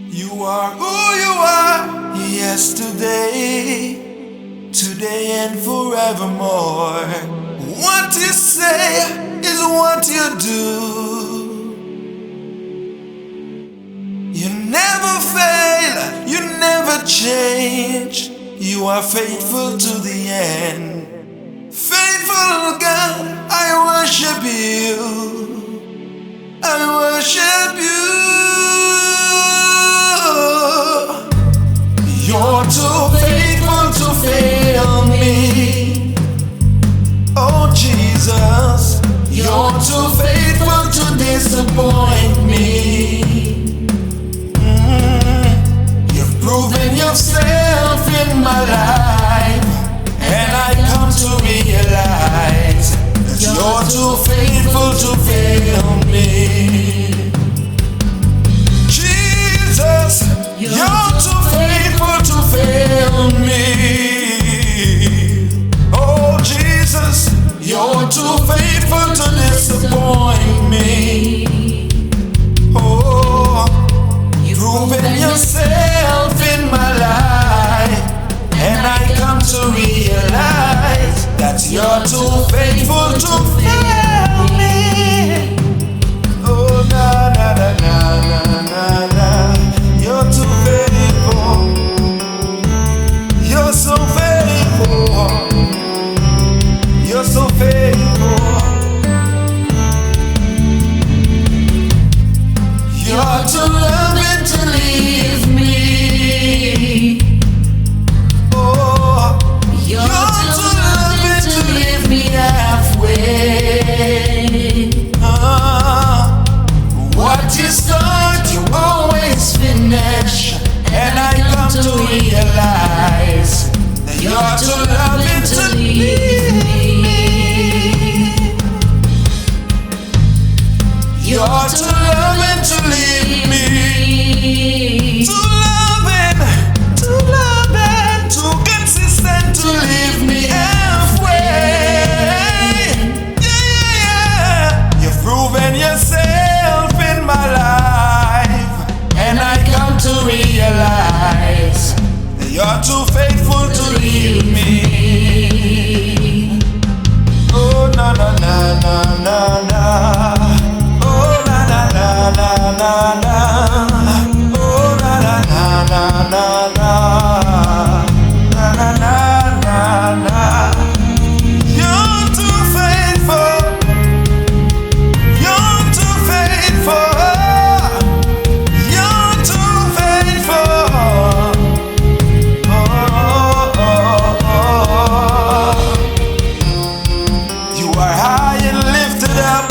You are who you are, yesterday, today and forevermore. What you say is what you do. You never fail, you never change. You are faithful to the end. Faithful God, I worship you. I worship you. You're too faithful to fail me. Oh Jesus, you're too faithful to disappoint me. You've proven yourself in my life, and I come to realize that you're too faithful to fail me. Jesus, you're too faithful to fail me. Oh Jesus, you're too faithful to disappoint me. Oh, you've proven yourself in my life, and I come to realize that you're too faithful to fail me. Oh na na na na na na, you're too faithful. You're so faithful. You're so faithful. You're too loving to leave me. Oh, you're too loving to leave me halfway. What you start, you always finish, and I come to realize that you're too loving to leave me. You're too loving to leave me. Too loving, too consistent to leave me halfway. Yeah. You've proven yourself in my life, and I come to realize that you're too faithful to leave me. Oh na na na na na na. Oh na na na na na na. Oh na na na na na na. Na na na na na. You're too faithful. You're too faithful. You're too faithful. Oh, oh, oh. You are high and lifted up,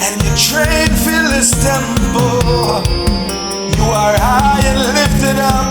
and your train fill this temple. You are high and lifted up,